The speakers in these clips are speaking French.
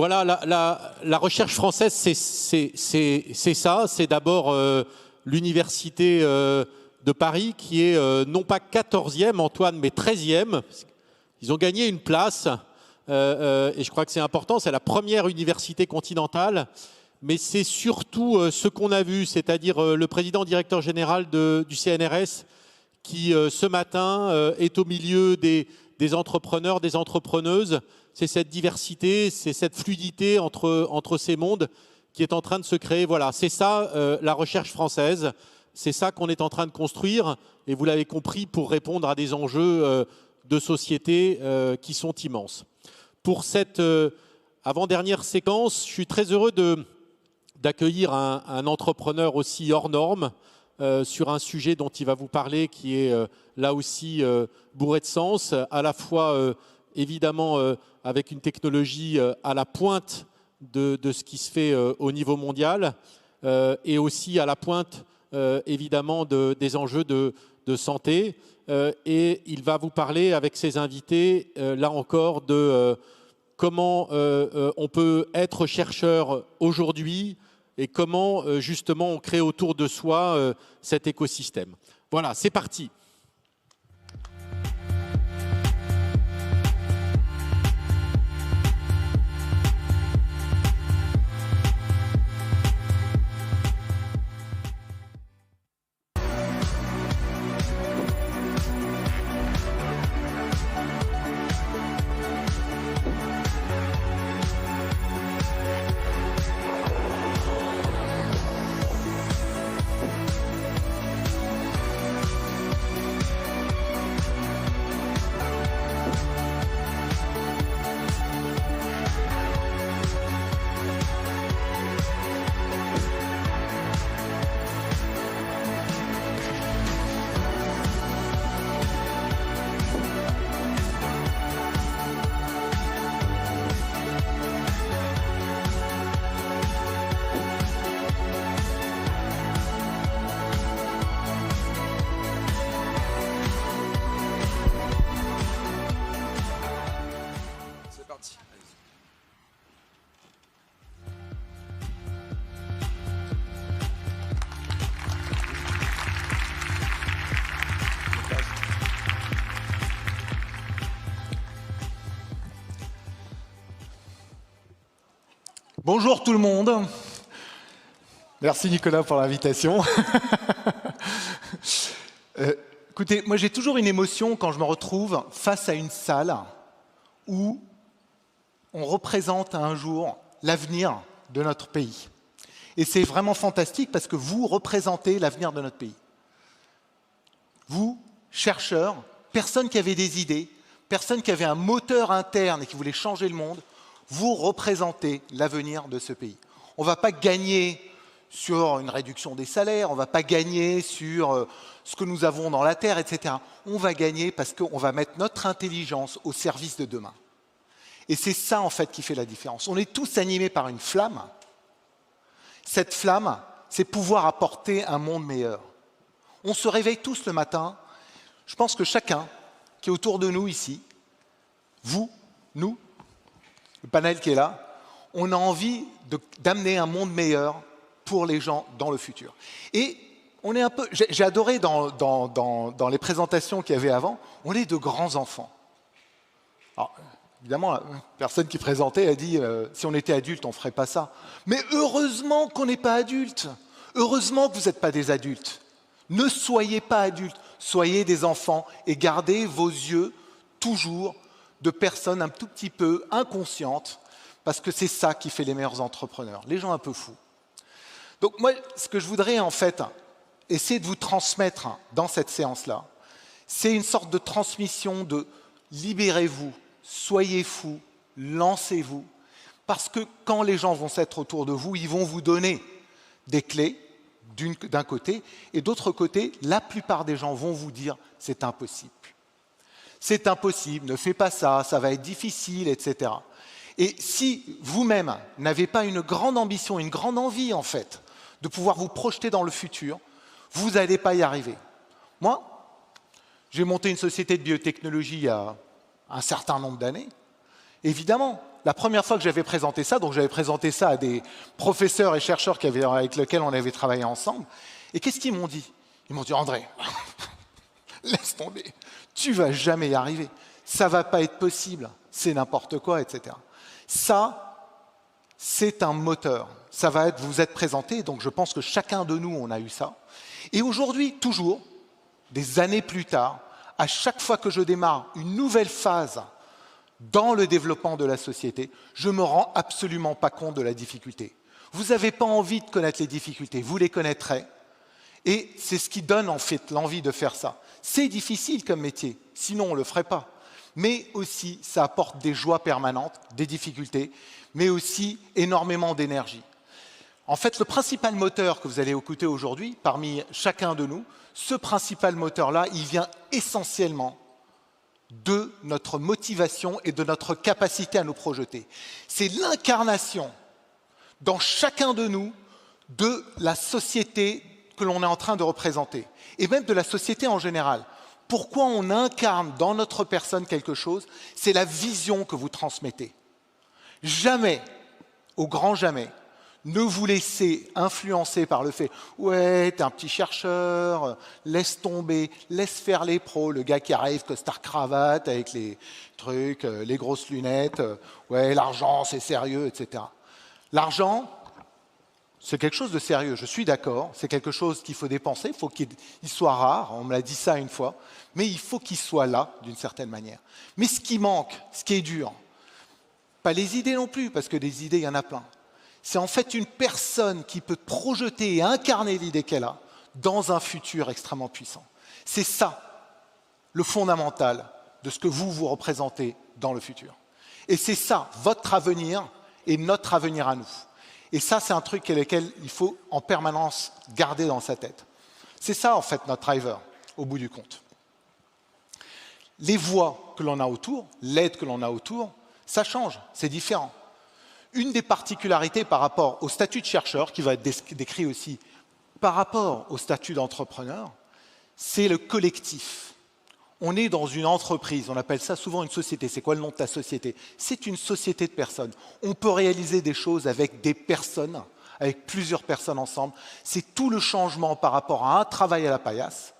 Voilà, la recherche française, c'est ça. C'est d'abord l'université de Paris qui est non pas 14e, Antoine, mais 13e. Ils ont gagné une place et je crois que c'est important. C'est la première université continentale. Mais c'est surtout ce qu'on a vu, c'est-à-dire le président directeur général du CNRS qui, ce matin, est au milieu des entrepreneurs, des entrepreneuses. C'est cette diversité, c'est cette fluidité entre ces mondes qui est en train de se créer. Voilà, c'est ça la recherche française, c'est ça qu'on est en train de construire. Et vous l'avez compris, pour répondre à des enjeux de société qui sont immenses. Pour cette avant-dernière séquence, je suis très heureux d'accueillir un entrepreneur aussi hors norme sur un sujet dont il va vous parler qui est là aussi bourré de sens, à la fois évidemment avec une technologie à la pointe de ce qui se fait au niveau mondial et aussi à la pointe évidemment des enjeux de santé. Et il va vous parler avec ses invités, là encore, de comment on peut être chercheur aujourd'hui et comment justement on crée autour de soi cet écosystème. Voilà, c'est parti. Bonjour tout le monde. Merci Nicolas pour l'invitation. Écoutez, moi j'ai toujours une émotion quand je me retrouve face à une salle où on représente un jour l'avenir de notre pays. Et c'est vraiment fantastique parce que vous représentez l'avenir de notre pays. Vous, chercheurs, personne qui avait des idées, personne qui avait un moteur interne et qui voulait changer le monde, vous représentez l'avenir de ce pays. On ne va pas gagner sur une réduction des salaires, on ne va pas gagner sur ce que nous avons dans la terre, etc. On va gagner parce qu'on va mettre notre intelligence au service de demain. Et c'est ça, en fait, qui fait la différence. On est tous animés par une flamme. Cette flamme, c'est pouvoir apporter un monde meilleur. On se réveille tous le matin. Je pense que chacun qui est autour de nous ici, vous, nous, le panel qui est là, on a envie d'amener un monde meilleur pour les gens dans le futur. Et on est un peu, j'ai adoré dans les présentations qu'il y avait avant, on est de grands enfants. Alors, évidemment, la personne qui présentait a dit si on était adulte, on ne ferait pas ça. Mais heureusement qu'on n'est pas adulte. Heureusement que vous n'êtes pas des adultes. Ne soyez pas adultes, soyez des enfants et gardez vos yeux toujours de personnes un tout petit peu inconscientes, parce que c'est ça qui fait les meilleurs entrepreneurs, les gens un peu fous. Donc moi, ce que je voudrais en fait essayer de vous transmettre dans cette séance-là, c'est une sorte de transmission de libérez-vous, soyez fous, lancez-vous, parce que quand les gens vont s'être autour de vous, ils vont vous donner des clés d'un côté, et d'autre côté, la plupart des gens vont vous dire c'est impossible. C'est impossible, ne fais pas ça, ça va être difficile, etc. Et si vous-même n'avez pas une grande ambition, une grande envie en fait, de pouvoir vous projeter dans le futur, vous n'allez pas y arriver. Moi, j'ai monté une société de biotechnologie il y a un certain nombre d'années, Évidemment, la première fois que j'avais présenté ça, donc j'avais présenté ça à des professeurs et chercheurs avec lesquels on avait travaillé ensemble, et qu'est-ce qu'ils m'ont dit? Ils m'ont dit, André, laisse tomber, tu vas jamais y arriver, ça va pas être possible, c'est n'importe quoi, etc. Ça, c'est un moteur, ça va vous être présenté, donc je pense que chacun de nous, on a eu ça. Et aujourd'hui, toujours, des années plus tard, à chaque fois que je démarre une nouvelle phase dans le développement de la société, je ne me rends absolument pas compte de la difficulté. Vous n'avez pas envie de connaître les difficultés, vous les connaîtrez. Et c'est ce qui donne en fait l'envie de faire ça. C'est difficile comme métier, sinon on ne le ferait pas. Mais aussi, ça apporte des joies permanentes, des difficultés, mais aussi énormément d'énergie. En fait, le principal moteur que vous allez écouter aujourd'hui, parmi chacun de nous, ce principal moteur-là, il vient essentiellement de notre motivation et de notre capacité à nous projeter. C'est l'incarnation dans chacun de nous de la société que l'on est en train de représenter, et même de la société en général. Pourquoi on incarne dans notre personne quelque chose? C'est la vision que vous transmettez. Jamais, au grand jamais, ne vous laissez influencer par le fait « ouais, t'es un petit chercheur, laisse tomber, laisse faire les pros, le gars qui arrive costard-cravate avec les trucs, les grosses lunettes, ouais, l'argent c'est sérieux, etc. » L'argent, c'est quelque chose de sérieux, je suis d'accord, c'est quelque chose qu'il faut dépenser, il faut qu'il soit rare, on me l'a dit ça une fois, mais il faut qu'il soit là d'une certaine manière. Mais ce qui manque, ce qui est dur, pas les idées non plus, parce que des idées, il y en a plein. C'est en fait une personne qui peut projeter et incarner l'idée qu'elle a dans un futur extrêmement puissant. C'est ça, le fondamental de ce que vous représentez dans le futur. Et c'est ça, votre avenir et notre avenir à nous. Et ça, c'est un truc lequel il faut en permanence garder dans sa tête. C'est ça, en fait, notre driver, au bout du compte. Les voies que l'on a autour, l'aide que l'on a autour, ça change, c'est différent. Une des particularités par rapport au statut de chercheur, qui va être décrit aussi par rapport au statut d'entrepreneur, c'est le collectif. On est dans une entreprise, on appelle ça souvent une société. C'est quoi le nom de ta société? C'est une société de personnes. On peut réaliser des choses avec des personnes, avec plusieurs personnes ensemble. C'est tout le changement par rapport à un travail à la paillasse,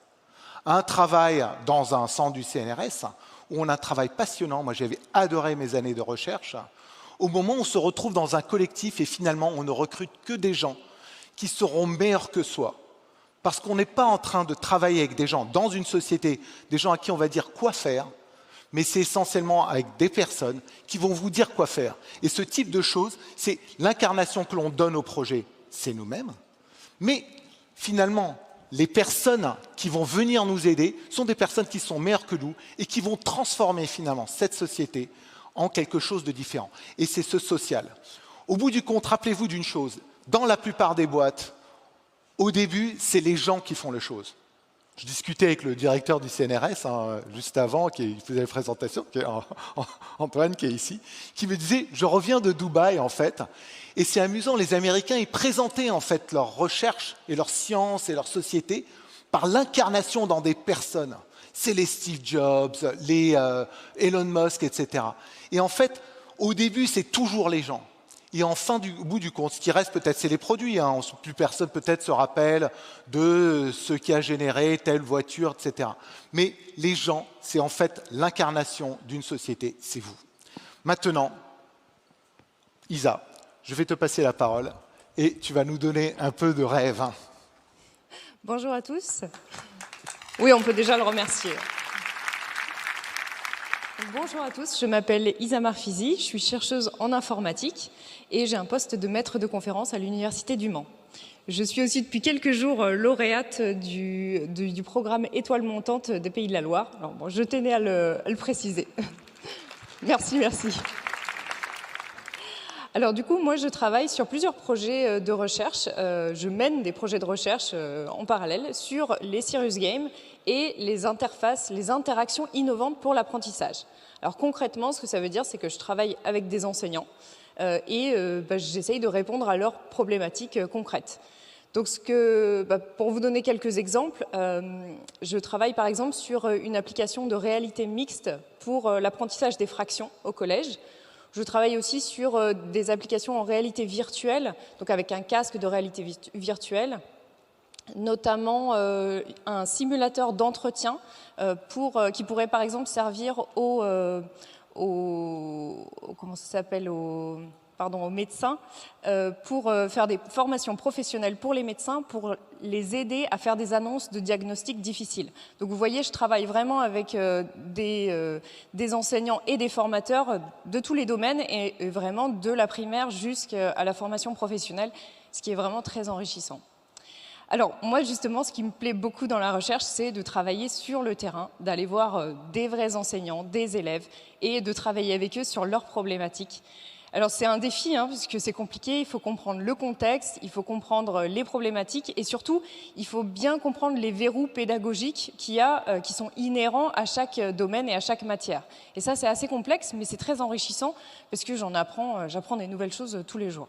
un travail dans un centre du CNRS, où on a un travail passionnant. Moi, j'avais adoré mes années de recherche. Au moment où on se retrouve dans un collectif et finalement, on ne recrute que des gens qui seront meilleurs que soi. Parce qu'on n'est pas en train de travailler avec des gens dans une société, des gens à qui on va dire quoi faire, mais c'est essentiellement avec des personnes qui vont vous dire quoi faire. Et ce type de choses, c'est l'incarnation que l'on donne au projet, c'est nous-mêmes. Mais finalement, les personnes qui vont venir nous aider sont des personnes qui sont meilleures que nous et qui vont transformer finalement cette société en quelque chose de différent. Et c'est ce social. Au bout du compte, rappelez-vous d'une chose, dans la plupart des boîtes, au début, c'est les gens qui font les choses. Je discutais avec le directeur du CNRS juste avant, qui faisait la présentation, Antoine, qui est ici, qui me disait « je reviens de Dubaï, en fait ». Et c'est amusant, les Américains, ils présentaient en fait leurs recherches et leurs sciences et leur société par l'incarnation dans des personnes. C'est les Steve Jobs, les Elon Musk, etc. Et en fait, au début, c'est toujours les gens. Et enfin, au bout du compte, ce qui reste peut-être, c'est les produits. Plus personne peut-être se rappelle de ce qui a généré telle voiture, etc. Mais les gens, c'est en fait l'incarnation d'une société, c'est vous. Maintenant, Isa, je vais te passer la parole et tu vas nous donner un peu de rêve. Bonjour à tous. Oui, on peut déjà le remercier. Bonjour à tous, je m'appelle Isa Marfizi, je suis chercheuse en informatique et j'ai un poste de maître de conférence à l'Université du Mans. Je suis aussi depuis quelques jours lauréate du programme Étoile montante des Pays de la Loire. Alors bon, je tenais à le préciser. Merci. Alors du coup, moi je travaille sur plusieurs projets de recherche. Je mène des projets de recherche en parallèle sur les serious games et les interfaces, les interactions innovantes pour l'apprentissage. Alors concrètement, ce que ça veut dire, c'est que je travaille avec des enseignants et j'essaye de répondre à leurs problématiques concrètes. Donc pour vous donner quelques exemples, je travaille par exemple sur une application de réalité mixte pour l'apprentissage des fractions au collège. Je travaille aussi sur des applications en réalité virtuelle, donc avec un casque de réalité virtuelle, notamment un simulateur d'entretien qui pourrait par exemple servir comment ça s'appelle, aux médecins, pour faire des formations professionnelles pour les médecins, pour les aider à faire des annonces de diagnostics difficiles. Donc vous voyez, je travaille vraiment avec des enseignants et des formateurs de tous les domaines, et vraiment de la primaire jusqu'à la formation professionnelle, ce qui est vraiment très enrichissant. Alors moi justement, ce qui me plaît beaucoup dans la recherche, c'est de travailler sur le terrain, d'aller voir des vrais enseignants, des élèves, et de travailler avec eux sur leurs problématiques. Alors c'est un défi, puisque c'est compliqué, il faut comprendre le contexte, il faut comprendre les problématiques, et surtout, il faut bien comprendre les verrous pédagogiques qui sont inhérents à chaque domaine et à chaque matière. Et ça, c'est assez complexe, mais c'est très enrichissant, parce que j'apprends des nouvelles choses tous les jours.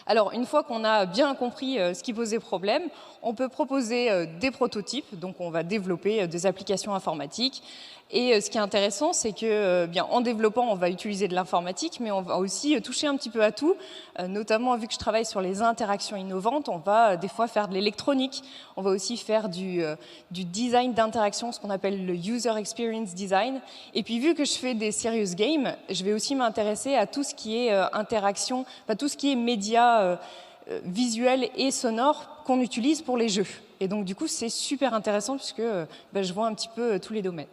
Alors, une fois qu'on a bien compris ce qui posait problème, on peut proposer des prototypes, donc on va développer des applications informatiques. Et ce qui est intéressant, c'est que, en développant, on va utiliser de l'informatique, mais on va aussi toucher un petit peu à tout, notamment vu que je travaille sur les interactions innovantes, on va des fois faire de l'électronique, on va aussi faire du design d'interaction, ce qu'on appelle le User Experience Design. Et puis, vu que je fais des serious games, je vais aussi m'intéresser à tout ce qui est interaction, tout ce qui est médias visuels et sonores qu'on utilise pour les jeux. Et donc, du coup, c'est super intéressant puisque je vois un petit peu tous les domaines.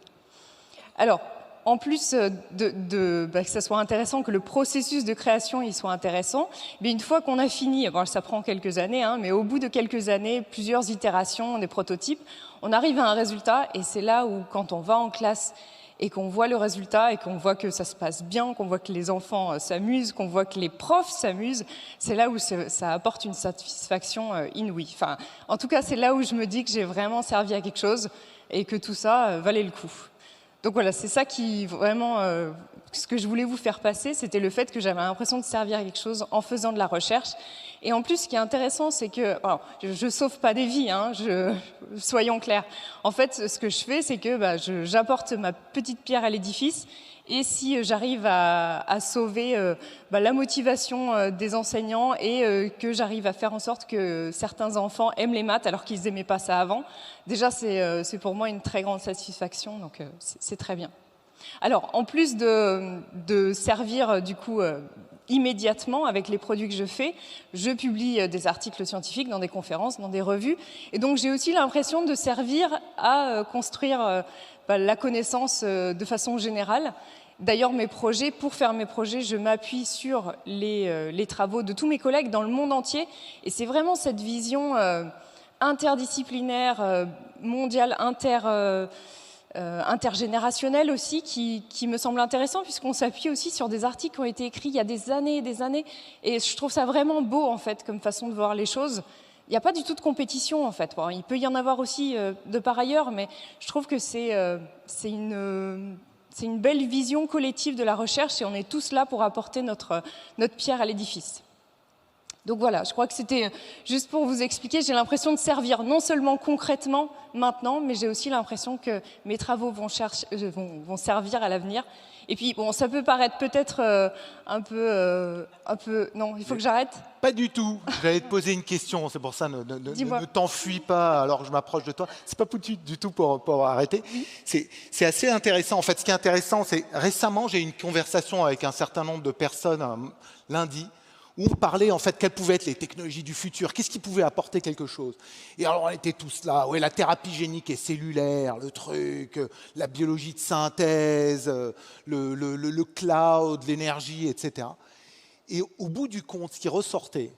Alors, en plus que ça soit intéressant, que le processus de création il soit intéressant, mais une fois qu'on a fini, ça prend quelques années, mais au bout de quelques années, plusieurs itérations, des prototypes, on arrive à un résultat, et c'est là où, quand on va en classe et qu'on voit le résultat et qu'on voit que ça se passe bien, qu'on voit que les enfants s'amusent, qu'on voit que les profs s'amusent, c'est là où ça apporte une satisfaction inouïe. Enfin, en tout cas, c'est là où je me dis que j'ai vraiment servi à quelque chose et que tout ça valait le coup. Donc voilà, c'est ça qui vraiment, ce que je voulais vous faire passer, c'était le fait que j'avais l'impression de servir à quelque chose en faisant de la recherche. Et en plus, ce qui est intéressant, c'est que, alors, je ne sauve pas des vies, soyons clairs. En fait, ce que je fais, c'est que j'apporte ma petite pierre à l'édifice. Et si j'arrive à sauver la motivation des enseignants et que j'arrive à faire en sorte que certains enfants aiment les maths alors qu'ils n'aimaient pas ça avant, déjà c'est pour moi une très grande satisfaction, donc c'est très bien. Alors en plus de servir du coup immédiatement avec les produits que je fais, je publie des articles scientifiques dans des conférences, dans des revues, et donc j'ai aussi l'impression de servir à construire la connaissance de façon générale. D'ailleurs, pour faire mes projets, je m'appuie sur les travaux de tous mes collègues dans le monde entier. Et c'est vraiment cette vision interdisciplinaire, mondiale, intergénérationnelle aussi, qui me semble intéressant, puisqu'on s'appuie aussi sur des articles qui ont été écrits il y a des années et des années. Et je trouve ça vraiment beau, en fait, comme façon de voir les choses. Il n'y a pas du tout de compétition, en fait. Bon, il peut y en avoir aussi de par ailleurs, mais je trouve que c'est une belle vision collective de la recherche, et on est tous là pour apporter notre pierre à l'édifice. Donc voilà, je crois que c'était juste pour vous expliquer, j'ai l'impression de servir non seulement concrètement maintenant, mais j'ai aussi l'impression que mes travaux vont servir à l'avenir. Et puis, bon, ça peut paraître peut-être un peu... Non, il faut que j'arrête ? Pas du tout. J'allais te poser une question, c'est pour ça, ne t'enfuis pas alors que je m'approche de toi. C'est pas du tout pour arrêter. C'est assez intéressant. En fait, ce qui est intéressant, c'est récemment, j'ai eu une conversation avec un certain nombre de personnes lundi, où on parlait en fait quelles pouvaient être les technologies du futur, qu'est-ce qui pouvait apporter quelque chose. Et alors on était tous là, ouais, la thérapie génique et cellulaire, le truc, la biologie de synthèse, le cloud, l'énergie, etc. Et au bout du compte, ce qui ressortait,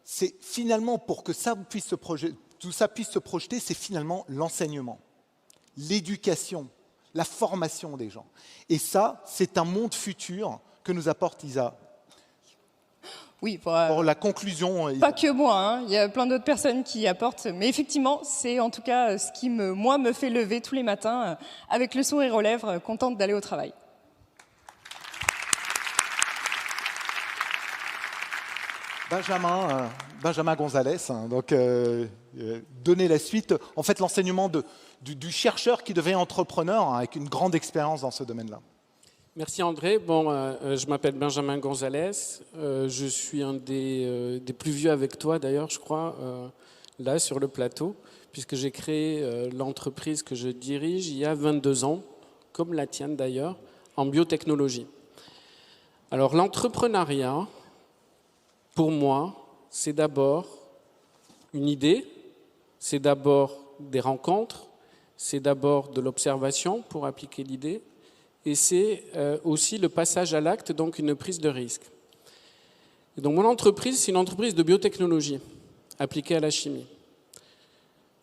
c'est finalement pour que tout ça puisse se projeter, c'est finalement l'enseignement, l'éducation, la formation des gens. Et ça, c'est un monde futur que nous apporte Isa. Oui, pour la conclusion. Pas que moi, il y a plein d'autres personnes qui apportent. Mais effectivement, c'est en tout cas ce qui me fait lever tous les matins avec le sourire aux lèvres, contente d'aller au travail. Benjamin Gonzalez, donc donner la suite. En fait, l'enseignement du chercheur qui devient entrepreneur avec une grande expérience dans ce domaine-là. Merci André. Bon, je m'appelle Benjamin Gonzalez. Je suis un des plus vieux avec toi d'ailleurs, je crois, là sur le plateau, puisque j'ai créé l'entreprise que je dirige il y a 22 ans, comme la tienne d'ailleurs, en biotechnologie. Alors l'entrepreneuriat, pour moi, c'est d'abord une idée, c'est d'abord des rencontres, c'est d'abord de l'observation pour appliquer l'idée, et c'est aussi le passage à l'acte, donc une prise de risque. Et donc mon entreprise, c'est une entreprise de biotechnologie appliquée à la chimie.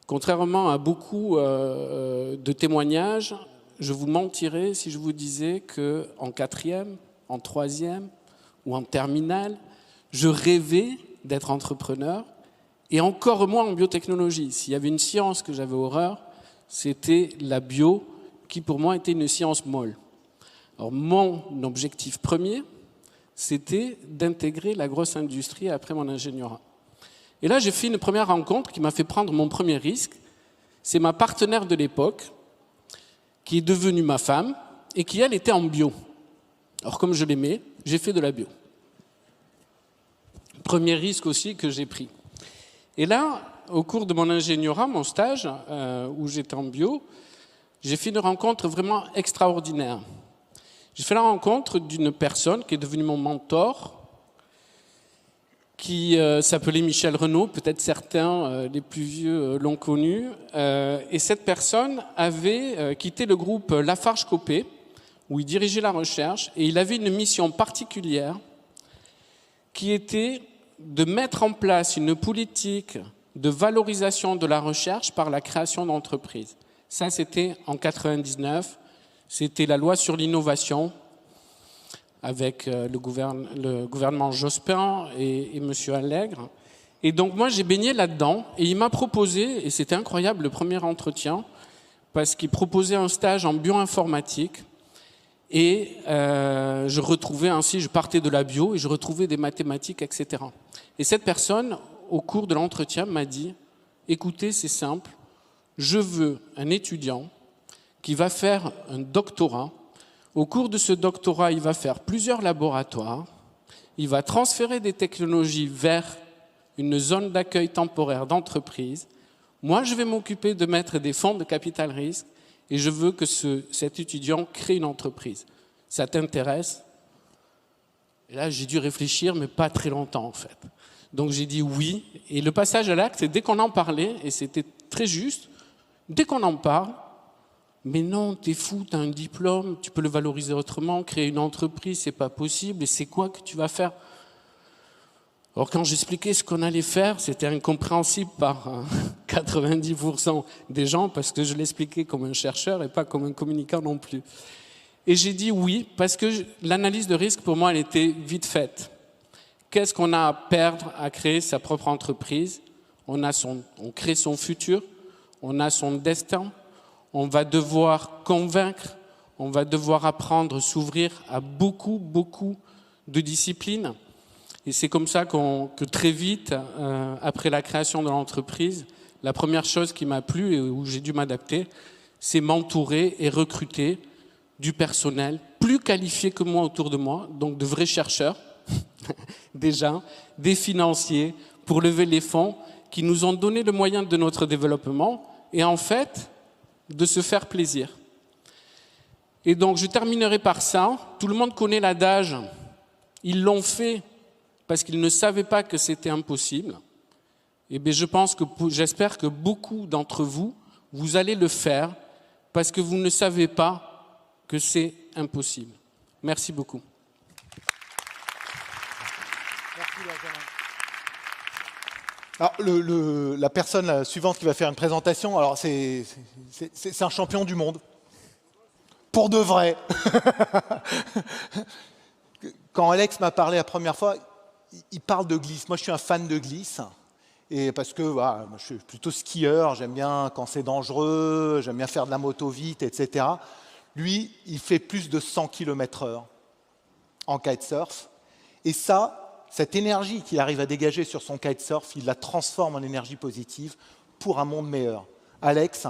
Contrairement à beaucoup de témoignages, je vous mentirais si je vous disais qu'en 4e, en 3e ou en terminale, je rêvais d'être entrepreneur, et encore moins en biotechnologie. S'il y avait une science que j'avais horreur, c'était la bio, qui pour moi était une science molle. Alors mon objectif premier, c'était d'intégrer la grosse industrie après mon ingénierat. Et là, j'ai fait une première rencontre qui m'a fait prendre mon premier risque. C'est ma partenaire de l'époque, qui est devenue ma femme, et qui, elle, était en bio. Alors comme je l'aimais, j'ai fait de la bio. Premier risque aussi que j'ai pris. Et là, au cours de mon ingénierat, mon stage, où j'étais en bio, j'ai fait une rencontre vraiment extraordinaire. J'ai fait la rencontre d'une personne qui est devenue mon mentor, qui s'appelait Michel Renaud, peut-être certains, les plus vieux, l'ont connu. Et cette personne avait quitté le groupe Lafarge-Copé, où il dirigeait la recherche, et il avait une mission particulière qui était de mettre en place une politique de valorisation de la recherche par la création d'entreprises. Ça, c'était en 1999. C'était la loi sur l'innovation avec le gouvernement Jospin et M. Allègre. Et donc moi, j'ai baigné là-dedans et il m'a proposé, et c'était incroyable le premier entretien, parce qu'il proposait un stage en bioinformatique et je partais de la bio et je retrouvais des mathématiques, etc. Et cette personne, au cours de l'entretien, m'a dit « Écoutez, c'est simple, je veux un étudiant qui va faire un doctorat. Au cours de ce doctorat, il va faire plusieurs laboratoires. Il va transférer des technologies vers une zone d'accueil temporaire d'entreprise. Moi, je vais m'occuper de mettre des fonds de capital risque et je veux que cet étudiant crée une entreprise. Ça t'intéresse ?» Et là, j'ai dû réfléchir, mais pas très longtemps en fait. Donc j'ai dit oui. Et le passage à l'acte, c'est dès qu'on en parlait, et c'était très juste, dès qu'on en parle, mais non, t'es fou, t'as un diplôme, tu peux le valoriser autrement, créer une entreprise, c'est pas possible, et c'est quoi que tu vas faire? Alors quand j'expliquais ce qu'on allait faire, c'était incompréhensible par 90% des gens, parce que je l'expliquais comme un chercheur et pas comme un communicant non plus. Et j'ai dit oui, parce que l'analyse de risque, pour moi, elle était vite faite. Qu'est-ce qu'on a à perdre à créer sa propre entreprise? On crée son futur, on a son destin, on va devoir convaincre, on va devoir apprendre, s'ouvrir à beaucoup, beaucoup de disciplines. Et c'est comme ça que très vite, après la création de l'entreprise, la première chose qui m'a plu et où j'ai dû m'adapter, c'est m'entourer et recruter du personnel plus qualifié que moi autour de moi, donc de vrais chercheurs, déjà, des financiers, pour lever les fonds, qui nous ont donné le moyen de notre développement et en fait, de se faire plaisir. Et donc, je terminerai par ça. Tout le monde connaît l'adage. Ils l'ont fait parce qu'ils ne savaient pas que c'était impossible. Et bien, j'espère que beaucoup d'entre vous, vous allez le faire parce que vous ne savez pas que c'est impossible. Merci beaucoup. Merci Benjamin. Alors, la personne suivante qui va faire une présentation, alors c'est un champion du monde. Pour de vrai. Quand Alex m'a parlé la première fois, il parle de glisse. Moi, je suis un fan de glisse. Et parce que voilà, moi, je suis plutôt skieur, j'aime bien quand c'est dangereux, j'aime bien faire de la moto vite, etc. Lui, il fait plus de 100 km/h en kitesurf. Et ça, cette énergie qu'il arrive à dégager sur son kitesurf, il la transforme en énergie positive pour un monde meilleur. Alex,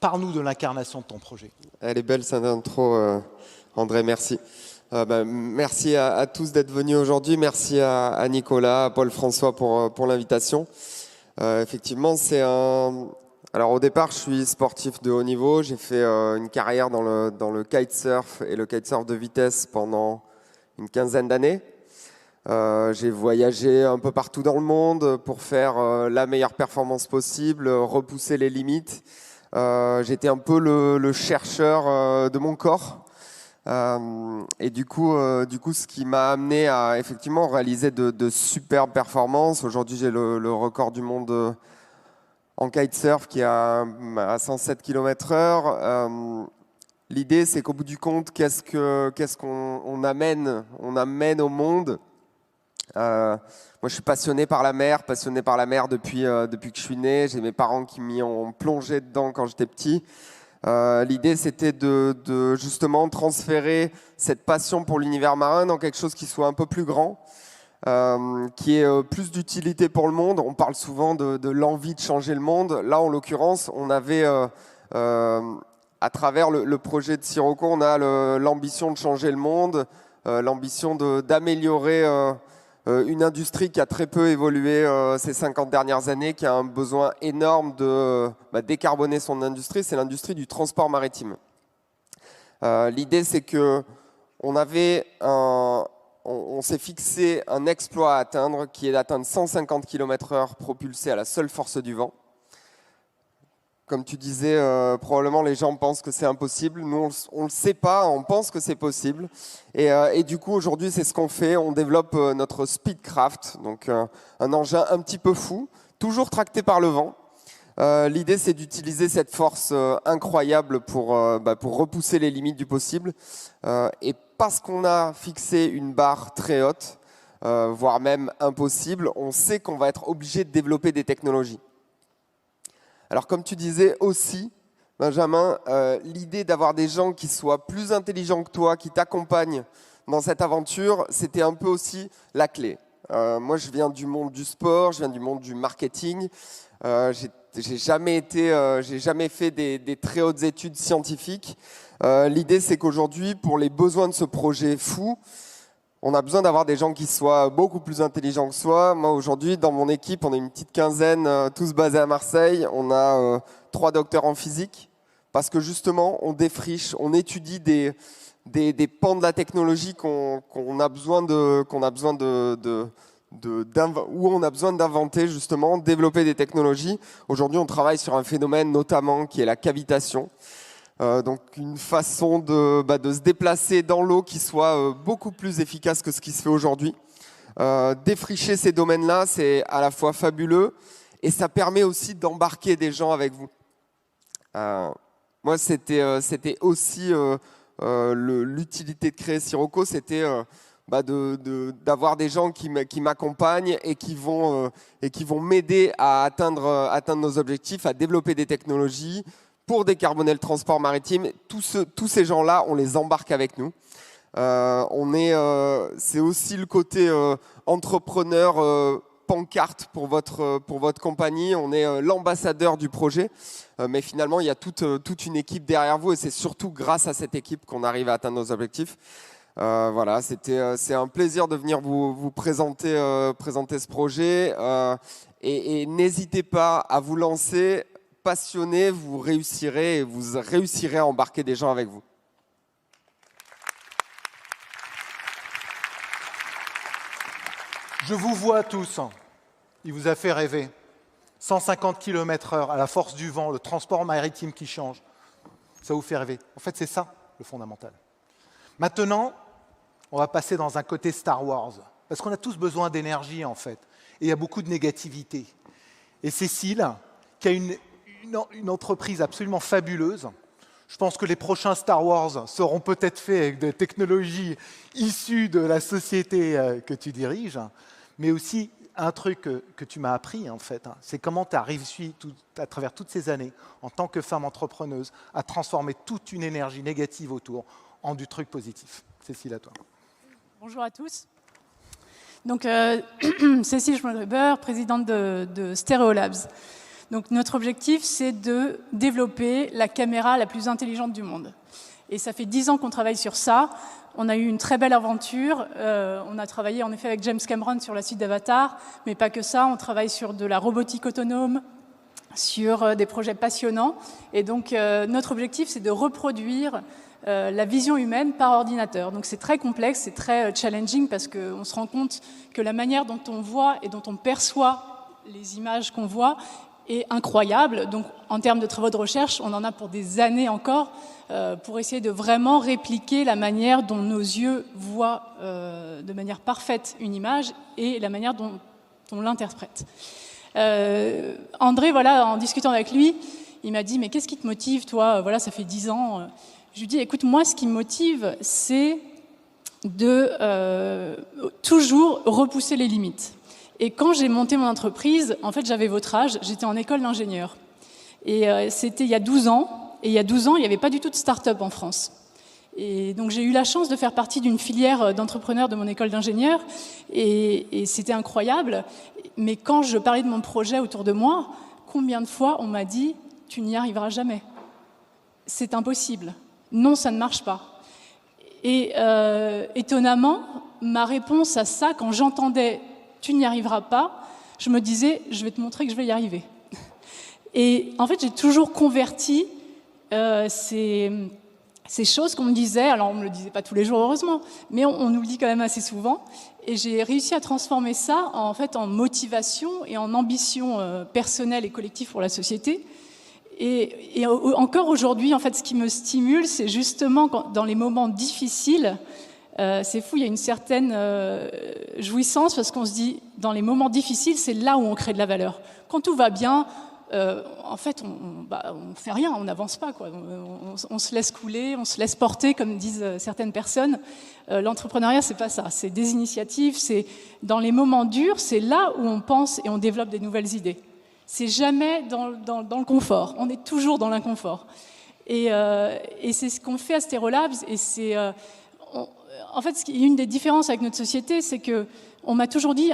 Parle-nous de l'incarnation de ton projet. Elle est belle cette intro, André, merci. Merci à tous d'être venus aujourd'hui. Merci à Nicolas, à Paul-François pour l'invitation. Effectivement, c'est un... Alors au départ, je suis sportif de haut niveau. J'ai fait une carrière dans le kitesurf et le kitesurf de vitesse pendant une quinzaine d'années. J'ai voyagé un peu partout dans le monde pour faire la meilleure performance possible, repousser les limites. J'étais un peu le chercheur de mon corps. Et du coup, ce qui m'a amené à effectivement réaliser de superbes performances. Aujourd'hui, j'ai le record du monde en kitesurf qui est à 107 km/h. L'idée, c'est qu'au bout du compte, qu'est-ce qu'on amène au monde. Moi, je suis passionné par la mer depuis que je suis né. J'ai mes parents qui m'y ont plongé dedans quand j'étais petit. L'idée, c'était de justement transférer cette passion pour l'univers marin dans quelque chose qui soit un peu plus grand, qui ait plus d'utilité pour le monde. On parle souvent de l'envie de changer le monde. Là, en l'occurrence, on avait, à travers le projet de Sirocco, on a l'ambition de changer le monde, l'ambition d'améliorer une industrie qui a très peu évolué ces 50 dernières années, qui a un besoin énorme de décarboner son industrie, c'est l'industrie du transport maritime. L'idée, c'est que on s'est fixé un exploit à atteindre qui est d'atteindre 150 km/h propulsé à la seule force du vent. Comme tu disais, probablement les gens pensent que c'est impossible. Nous, on ne le sait pas, on pense que c'est possible. Et du coup, aujourd'hui, c'est ce qu'on fait. On développe notre Speedcraft, donc un engin un petit peu fou, toujours tracté par le vent. L'idée, c'est d'utiliser cette force incroyable pour repousser les limites du possible. Et parce qu'on a fixé une barre très haute, voire même impossible, on sait qu'on va être obligé de développer des technologies. Alors comme tu disais aussi, Benjamin, l'idée d'avoir des gens qui soient plus intelligents que toi, qui t'accompagnent dans cette aventure, c'était un peu aussi la clé. Moi, je viens du monde du sport, je viens du monde du marketing. J'ai jamais fait des très hautes études scientifiques. L'idée, c'est qu'aujourd'hui, pour les besoins de ce projet fou, on a besoin d'avoir des gens qui soient beaucoup plus intelligents que soi. Moi, aujourd'hui, dans mon équipe, on est une petite quinzaine, tous basés à Marseille. On a 3 docteurs en physique parce que justement, on défriche, on étudie des pans de la technologie où on a besoin d'inventer justement, développer des technologies. Aujourd'hui, on travaille sur un phénomène notamment qui est la cavitation. Donc une façon de se déplacer dans l'eau qui soit beaucoup plus efficace que ce qui se fait aujourd'hui. Défricher ces domaines-là, c'est à la fois fabuleux et ça permet aussi d'embarquer des gens avec vous. Moi, c'était aussi l'utilité de créer Sirocco, c'était d'avoir des gens qui m'accompagnent et qui vont m'aider à atteindre nos objectifs, à développer des technologies, pour décarboner le transport maritime. Tous ces gens-là, on les embarque avec nous. C'est aussi le côté entrepreneur pancarte pour votre compagnie. On est l'ambassadeur du projet, mais finalement, il y a toute une équipe derrière vous et c'est surtout grâce à cette équipe qu'on arrive à atteindre nos objectifs. Voilà, c'est un plaisir de venir vous présenter ce projet et n'hésitez pas à vous lancer. Passionné, vous réussirez et vous réussirez à embarquer des gens avec vous. Je vous vois tous. Il vous a fait rêver. 150 km/h à la force du vent, le transport maritime qui change. Ça vous fait rêver. En fait, c'est ça le fondamental. Maintenant, on va passer dans un côté Star Wars. Parce qu'on a tous besoin d'énergie, en fait. Et il y a beaucoup de négativité. Et Cécile, qui a une entreprise absolument fabuleuse. Je pense que les prochains Star Wars seront peut-être faits avec des technologies issues de la société que tu diriges, mais aussi un truc que tu m'as appris, en fait, c'est comment tu as réussi à travers toutes ces années, en tant que femme entrepreneuse, à transformer toute une énergie négative autour en du truc positif. Cécile, à toi. Bonjour à tous. Donc, Cécile Schmolgruber, présidente de Stereolabs. Donc notre objectif, c'est de développer la caméra la plus intelligente du monde. Et ça fait 10 ans qu'on travaille sur ça. On a eu une très belle aventure. On a travaillé en effet avec James Cameron sur la suite d'Avatar, mais pas que ça. On travaille sur de la robotique autonome, sur des projets passionnants. Et donc notre objectif, c'est de reproduire la vision humaine par ordinateur. Donc c'est très complexe, c'est très challenging parce qu'on se rend compte que la manière dont on voit et dont on perçoit les images qu'on voit est incroyable. Donc en termes de travaux de recherche, on en a pour des années encore pour essayer de vraiment répliquer la manière dont nos yeux voient de manière parfaite une image et la manière dont on l'interprète. André, voilà, en discutant avec lui, il m'a dit « Mais qu'est-ce qui te motive, toi ? Voilà, ça fait 10 ans. » Je lui dis « Écoute, moi, ce qui me motive, c'est de toujours repousser les limites. » Et quand j'ai monté mon entreprise, en fait, j'avais votre âge, j'étais en école d'ingénieur. Et c'était il y a 12 ans. Et il y a 12 ans, il n'y avait pas du tout de start-up en France. Et donc, j'ai eu la chance de faire partie d'une filière d'entrepreneurs de mon école d'ingénieur. Et c'était incroyable. Mais quand je parlais de mon projet autour de moi, combien de fois on m'a dit « Tu n'y arriveras jamais. C'est impossible. Non, ça ne marche pas. » Et étonnamment, ma réponse à ça, quand j'entendais « Tu n'y arriveras pas », je me disais « Je vais te montrer que je vais y arriver. » Et en fait, j'ai toujours converti ces choses qu'on me disait, alors on ne me le disait pas tous les jours heureusement, mais on nous le dit quand même assez souvent, et j'ai réussi à transformer ça en fait en motivation et en ambition personnelle et collective pour la société. Et encore aujourd'hui, en fait, ce qui me stimule, c'est justement dans les moments difficiles, c'est fou, il y a une certaine jouissance parce qu'on se dit, dans les moments difficiles, c'est là où on crée de la valeur. Quand tout va bien, en fait, on fait rien, on n'avance pas, quoi. On se laisse couler, on se laisse porter, comme disent certaines personnes. L'entrepreneuriat, c'est pas ça. C'est des initiatives, c'est dans les moments durs, c'est là où on pense et on développe des nouvelles idées. C'est jamais dans le confort. On est toujours dans l'inconfort. Et c'est ce qu'on fait à Stereolabs. Et c'est, en fait, une des différences avec notre société, c'est que on m'a toujours dit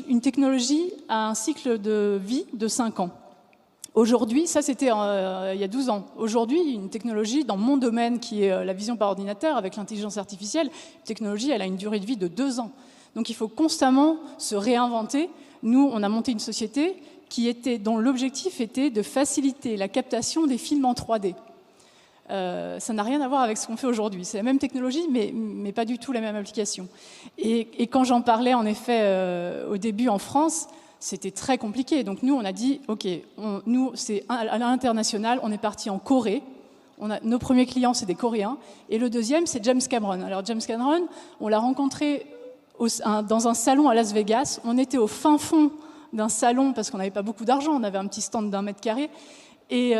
une technologie a un cycle de vie de 5 ans. Aujourd'hui, ça c'était il y a 12 ans. Aujourd'hui, une technologie dans mon domaine qui est la vision par ordinateur avec l'intelligence artificielle, une technologie, elle a une durée de vie de 2 ans. Donc il faut constamment se réinventer. Nous, on a monté une société dont l'objectif était de faciliter la captation des films en 3D. Ça n'a rien à voir avec ce qu'on fait aujourd'hui. C'est la même technologie, mais pas du tout la même application. Et quand j'en parlais, en effet, au début en France, c'était très compliqué. Donc nous, on a dit, OK, nous, c'est à l'international, on est parti en Corée. Nos premiers clients, c'est des Coréens. Et le deuxième, c'est James Cameron. Alors James Cameron, on l'a rencontré dans un salon à Las Vegas. On était au fin fond d'un salon parce qu'on n'avait pas beaucoup d'argent. On avait un petit stand d'1 mètre carré. Et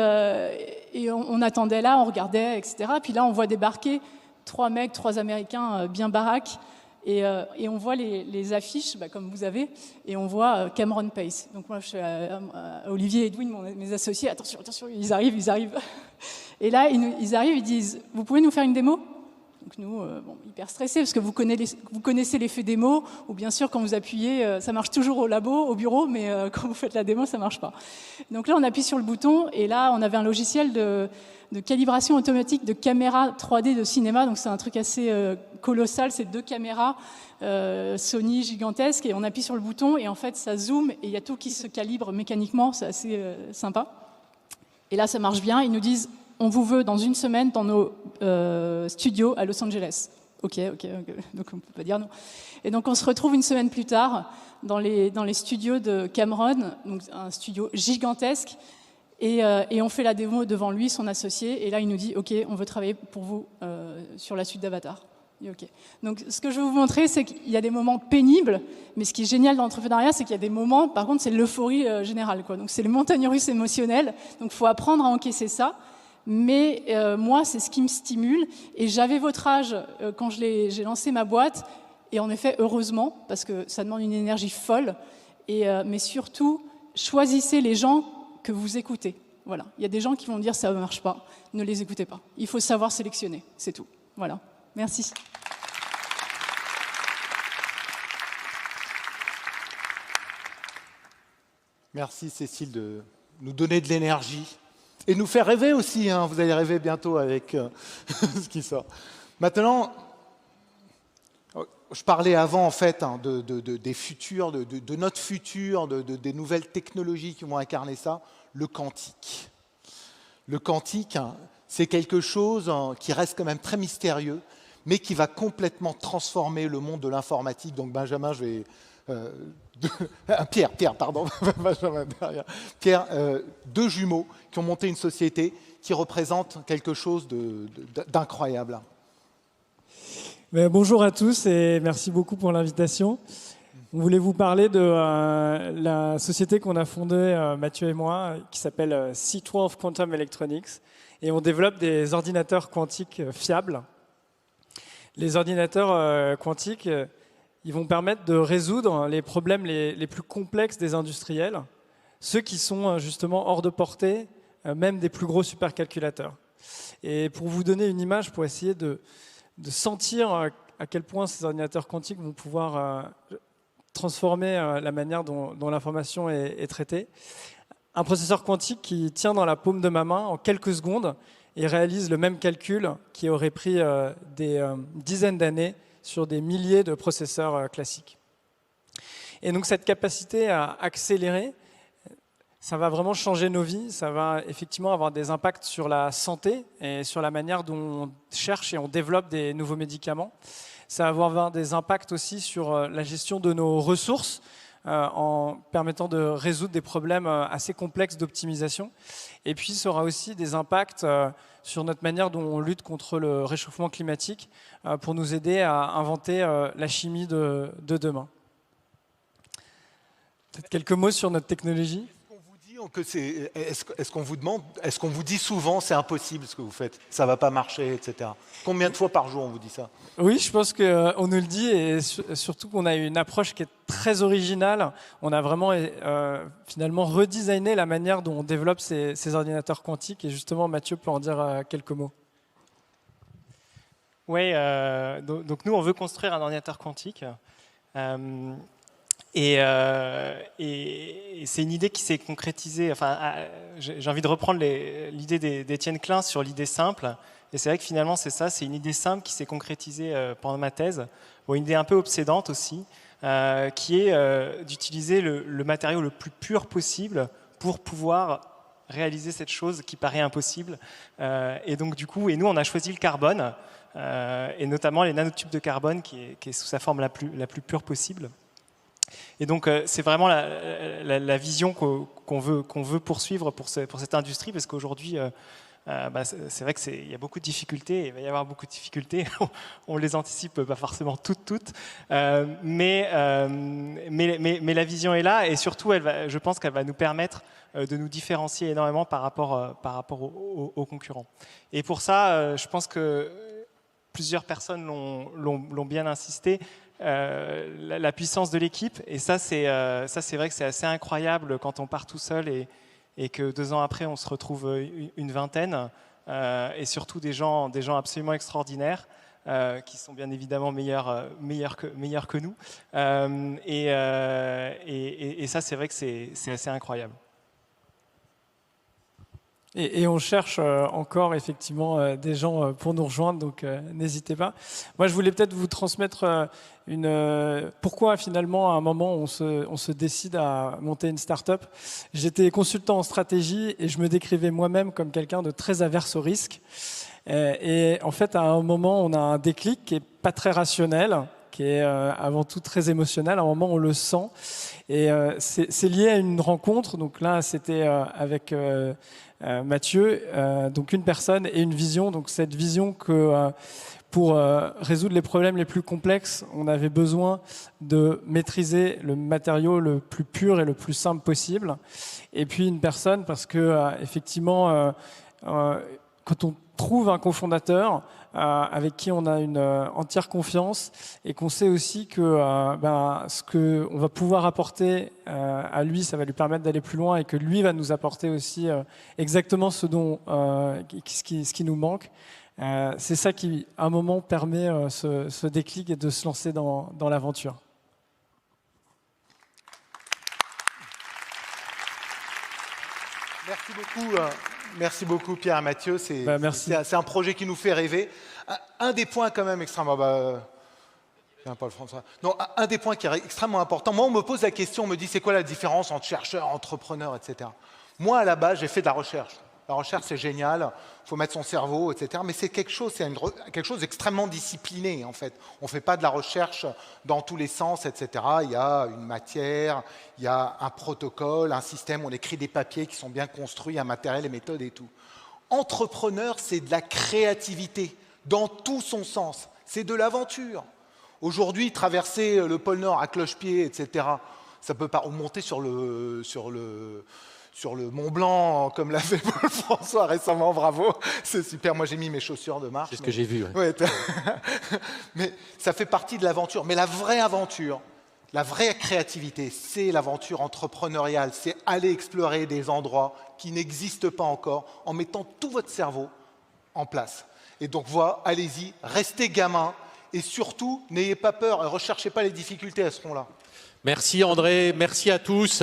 on attendait là, on regardait, etc. Puis là, on voit débarquer 3 mecs, 3 Américains bien baraques. Et on voit les affiches, comme vous avez, et on voit Cameron Pace. Donc moi, je suis Olivier et Edwin, mes associés, attention, ils arrivent. Et là, ils arrivent, ils disent, vous pouvez nous faire une démo ? Donc nous, hyper stressés, parce que vous connaissez l'effet démo, ou bien sûr, quand vous appuyez, ça marche toujours au labo, au bureau, mais quand vous faites la démo, ça ne marche pas. Donc là, on appuie sur le bouton, et là, on avait un logiciel de calibration automatique de caméras 3D de cinéma, donc c'est un truc assez colossal, c'est 2 caméras Sony gigantesques, et on appuie sur le bouton, et en fait, ça zoome, et il y a tout qui se calibre mécaniquement, c'est assez sympa. Et là, ça marche bien, ils nous disent, on vous veut dans 1 semaine dans nos studios à Los Angeles. Ok, donc on ne peut pas dire non. Et donc on se retrouve 1 semaine plus tard dans les studios de Cameron, donc un studio gigantesque, et on fait la démo devant lui, son associé, et là il nous dit, ok, on veut travailler pour vous sur la suite d'Avatar. Okay. Donc ce que je vais vous montrer, c'est qu'il y a des moments pénibles, mais ce qui est génial dans l'entrepreneuriat, c'est qu'il y a des moments, par contre, c'est l'euphorie générale, quoi. Donc c'est les montagnes russes émotionnelles, donc il faut apprendre à encaisser ça. Mais moi, c'est ce qui me stimule. Et j'avais votre âge quand j'ai lancé ma boîte. Et en effet, heureusement, parce que ça demande une énergie folle. Mais surtout, choisissez les gens que vous écoutez. Voilà. Il y a des gens qui vont dire ça ne marche pas. Ne les écoutez pas. Il faut savoir sélectionner. C'est tout. Voilà. Merci. Merci Cécile de nous donner de l'énergie et nous faire rêver aussi. Hein. Vous allez rêver bientôt avec ce qui sort. Maintenant, je parlais avant en fait hein, des futurs, de notre futur, des nouvelles technologies qui vont incarner ça, le quantique. Le quantique, hein, c'est quelque chose hein, qui reste quand même très mystérieux, mais qui va complètement transformer le monde de l'informatique. Donc Benjamin, je vais... Pierre, pardon, Benjamin derrière. Pierre, deux jumeaux qui ont monté une société qui représente quelque chose d'incroyable. Bonjour à tous et merci beaucoup pour l'invitation. On voulait vous parler de la société qu'on a fondée, Mathieu et moi, qui s'appelle C12 Quantum Electronics. Et on développe des ordinateurs quantiques fiables. Les ordinateurs quantiques, ils vont permettre de résoudre les problèmes les plus complexes des industriels, ceux qui sont justement hors de portée, même des plus gros supercalculateurs. Et pour vous donner une image, pour essayer de sentir à quel point ces ordinateurs quantiques vont pouvoir transformer la manière dont l'information est traitée. Un processeur quantique qui tient dans la paume de ma main en quelques secondes et réalise le même calcul qui aurait pris des dizaines d'années sur des milliers de processeurs classiques. Et donc cette capacité à accélérer, ça va vraiment changer nos vies, ça va effectivement avoir des impacts sur la santé et sur la manière dont on cherche et on développe des nouveaux médicaments. Ça va avoir des impacts aussi sur la gestion de nos ressources, en permettant de résoudre des problèmes assez complexes d'optimisation. Et puis, ça aura aussi des impacts sur notre manière dont on lutte contre le réchauffement climatique pour nous aider à inventer la chimie de demain. Peut-être quelques mots sur notre technologie. Est-ce qu'on vous demande, est-ce qu'on vous dit souvent c'est impossible ce que vous faites, ça ne va pas marcher, etc. Combien de fois par jour on vous dit ça? Oui, je pense qu'on nous le dit et surtout qu'on a une approche qui est très originale. On a vraiment finalement redesigné la manière dont on développe ces ordinateurs quantiques et justement Mathieu peut en dire quelques mots. Oui, donc nous on veut construire un ordinateur quantique. Et c'est une idée qui s'est concrétisée. Enfin, j'ai envie de reprendre l'idée d'Étienne Klein sur l'idée simple. Et c'est vrai que finalement, c'est ça, c'est une idée simple qui s'est concrétisée pendant ma thèse. Bon, une idée un peu obsédante aussi, qui est d'utiliser le matériau le plus pur possible pour pouvoir réaliser cette chose qui paraît impossible. Et donc, du coup, nous, on a choisi le carbone, et notamment les nanotubes de carbone, qui est sous sa forme la plus pure possible. Et donc, c'est vraiment la vision qu'on veut poursuivre pour cette industrie, parce qu'aujourd'hui, c'est vrai qu'il y a beaucoup de difficultés, et il va y avoir beaucoup de difficultés, on les anticipe pas forcément toutes, mais la vision est là, et surtout, je pense qu'elle va nous permettre de nous différencier énormément par rapport aux concurrents. Et pour ça, je pense que plusieurs personnes l'ont bien insisté, la puissance de l'équipe, et ça c'est vrai que c'est assez incroyable quand on part tout seul et que 2 ans après on se retrouve une vingtaine, et surtout des gens absolument extraordinaires qui sont bien évidemment meilleurs que nous, et ça c'est vrai que c'est assez incroyable. Et on cherche encore effectivement des gens pour nous rejoindre, donc n'hésitez pas. Moi, je voulais peut-être vous transmettre pourquoi finalement à un moment on se décide à monter une start-up. J'étais consultant en stratégie et je me décrivais moi-même comme quelqu'un de très averse au risque. Et en fait, à un moment, on a un déclic qui est pas très rationnel, qui est avant tout très émotionnel. À un moment, on le sent. Et c'est lié à une rencontre. Donc là, c'était avec Mathieu, donc une personne et une vision. Donc cette vision que pour résoudre les problèmes les plus complexes, on avait besoin de maîtriser le matériau le plus pur et le plus simple possible. Et puis une personne parce que effectivement, quand on trouve un cofondateur avec qui on a une entière confiance et qu'on sait aussi que ce qu'on va pouvoir apporter à lui, ça va lui permettre d'aller plus loin et que lui va nous apporter aussi exactement ce qui nous manque. C'est ça qui, à un moment, permet ce déclic et de se lancer dans l'aventure. Merci beaucoup Pierre et Mathieu. Merci. C'est un projet qui nous fait rêver. Un des points quand même extrêmement... Paul-François. Non, un des points qui est extrêmement important. Moi, on me pose la question, on me dit c'est quoi la différence entre chercheurs, entrepreneurs, etc. Moi, à la base, j'ai fait de la recherche. La recherche, c'est génial, il faut mettre son cerveau, etc. Mais c'est quelque chose d'extrêmement discipliné, en fait. On ne fait pas de la recherche dans tous les sens, etc. Il y a une matière, il y a un protocole, un système, on écrit des papiers qui sont bien construits, un matériel, les méthodes et tout. Entrepreneur, c'est de la créativité, dans tout son sens. C'est de l'aventure. Aujourd'hui, traverser le pôle Nord à cloche-pied, etc., ça peut pas remonter sur le Mont Blanc, comme l'a fait Paul-François récemment, bravo, c'est super, moi j'ai mis mes chaussures de marche. C'est ce que j'ai vu. Ouais, mais ça fait partie de l'aventure. Mais la vraie aventure, la vraie créativité, c'est l'aventure entrepreneuriale, c'est aller explorer des endroits qui n'existent pas encore en mettant tout votre cerveau en place. Et donc voilà, allez-y, restez gamin et surtout, n'ayez pas peur, ne recherchez pas les difficultés, elles seront là. Merci André, merci à tous.